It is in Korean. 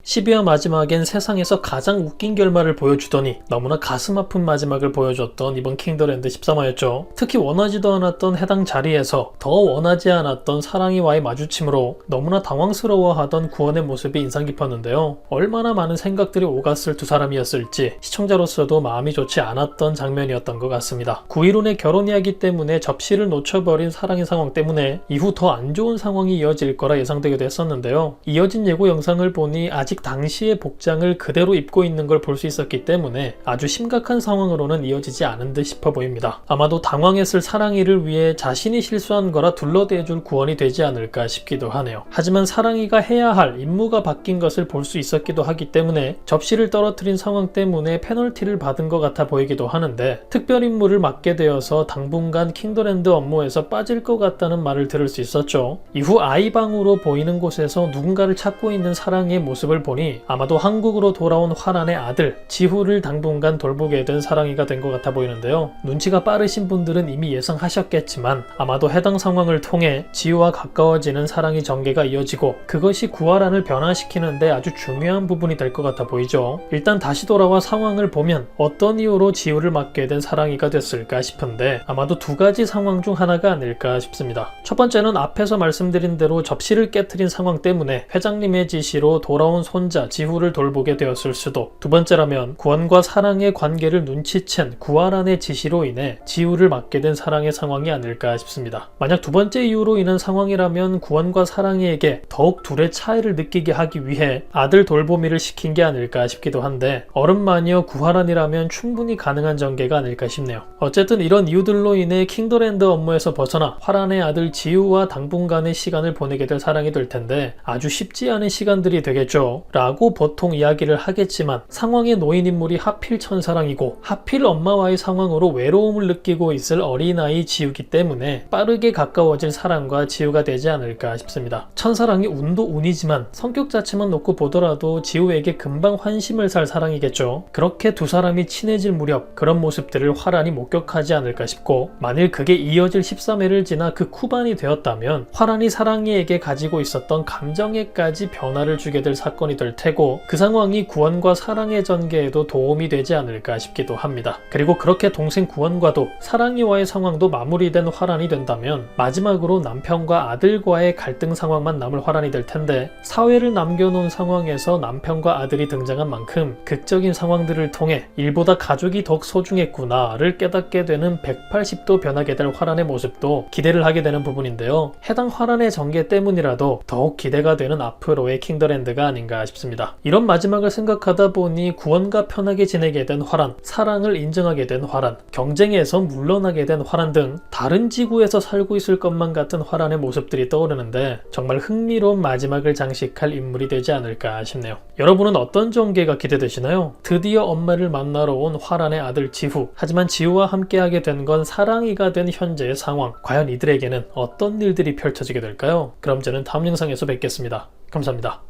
12화 마지막엔 세상에서 가장 웃긴 결말을 보여주더니 너무나 가슴 아픈 마지막을 보여줬던 이번 킹더랜드 13화였죠. 특히 원하지도 않았던 해당 자리에서 더 원하지 않았던 사랑이와의 마주침으로 너무나 당황스러워하던 구원의 모습이 인상 깊었는데요. 얼마나 많은 생각들이 오갔을 두 사람이었을지 시청자로서도 마음이 좋지 않았던 장면이었던 것 같습니다. 9일혼의 결혼 이야기 때문에 접시를 놓쳐버린 사랑의 상황 때문에 이후 더 안 좋은 상황이 이어질 거라 예상되기도 했었는데요. 이어진 예고 영상을 보니 아직 당시의 복장을 그대로 입고 있는 걸 볼 수 있었기 때문에 아주 심각한 상황으로는 이어지지 않은 듯 싶어 보입니다. 아마도 당황했을 사랑이를 위해 자신이 실수한 거라 둘러대줄 구원이 되지 않을까 싶기도 하네요. 하지만 사랑이가 해야 할 임무가 바뀐 것을 볼 수 있었기도 하기 때문에 접시를 떨어뜨린 상황 때문에 페널티를 받은 것 같아 보이기도 하는데 특별 임무를 맡게 되어서 당분간 킹더랜드 업무에서 빠질 것 같다는 말을 들을 수 있었죠. 이후 아이방으로 보이는 곳에서 누군가를 찾고 있는 사랑이의 모습을 보니 아마도 한국으로 돌아온 화란의 아들 지후를 당분간 돌보게 된 사랑이가 된 것 같아 보이는데요. 눈치가 빠르신 분들은 이미 예상하셨겠지만 아마도 해당 상황을 통해 지후와 가까워지는 사랑이 전개가 이어지고 그것이 구화란을 변화시키는데 아주 중요한 부분이 될 것 같아 보이죠. 일단 다시 돌아와 상황을 보면 어떤 이유로 지후를 맡게 된 사랑이가 됐을까 싶은데 아마도 두 가지 상황 중 하나가 아닐까 싶습니다. 첫 번째는 앞에서 말씀드린 대로 접시를 깨트린 상황 때문에 회장님의 지시로 돌아온 손자 지후를 돌보게 되었을 수도, 두 번째라면 구원과 사랑의 관계를 눈치챈 구화란의 지시로 인해 지후를 맡게 된 사랑의 상황이 아닐까 싶습니다. 만약 두 번째 이유로 인한 상황이라면 구원과 사랑이에게 더욱 둘의 차이를 느끼게 하기 위해 아들 돌보미를 시킨 게 아닐까 싶기도 한데 얼음마녀 구화란이라면 충분히 가능한 전개가 아닐까 싶네요. 어쨌든 이런 이유들로 인해 킹더랜드 업무에서 벗어나 화란의 아들 지후와 당분간의 시간을 보내게 될 사랑이 될 텐데 아주 쉽지 않은 시간들이 되겠죠 라고 보통 이야기를 하겠지만 상황에 놓인 인물이 하필 천사랑이고 하필 엄마와의 상황으로 외로움을 느끼고 있을 어린아이 지우기 때문에 빠르게 가까워질 사랑과 지우가 되지 않을까 싶습니다. 천사랑이 운도 운이지만 성격 자체만 놓고 보더라도 지우에게 금방 환심을 살 사랑이겠죠. 그렇게 두 사람이 친해질 무렵 그런 모습들을 화란이 목격하지 않을까 싶고 만일 그게 이어질 13회를 지나 그 쿠반이 되었다면 화란이 사랑이에게 가지고 있었던 감정에까지 변화를 주게 될 사건이 될 테고 그 상황이 구원과 사랑의 전개에도 도움이 되지 않을까 싶기도 합니다. 그리고 그렇게 동생 구원과도 사랑이와의 상황도 마무리된 화란이 된다면 마지막으로 남편과 아들과의 갈등 상황만 남을 화란이 될 텐데 사회를 남겨놓은 상황에서 남편과 아들이 등장한 만큼 극적인 상황들을 통해 일보다 가족이 더욱 소중했구나를 깨닫게 되는 180도 변하게 될 화란의 모습도 기대를 하게 되는 부분인데요. 해당 화란의 전개 때문이라도 더욱 기대가 되는 앞으로의 킹더랜드가 아닌가 싶습니다. 이런 마지막을 생각하다 보니 구원과 편하게 지내게 된 화란, 사랑을 인정하게 된 화란, 경쟁에서 물러나게 된 화란 등 다른 지구에서 살고 있을 것만 같은 화란의 모습들이 떠오르는데 정말 흥미로운 마지막을 장식할 인물이 되지 않을까 싶네요. 여러분은 어떤 전개가 기대되시나요? 드디어 엄마를 만나러 온 화란의 아들 지후, 하지만 지후와 함께하게 된 건 사랑이가 된 현재의 상황, 과연 이들에게는 어떤 일들이 펼쳐지게 될까요? 그럼 저는 다음 영상에서 뵙겠습니다. 감사합니다.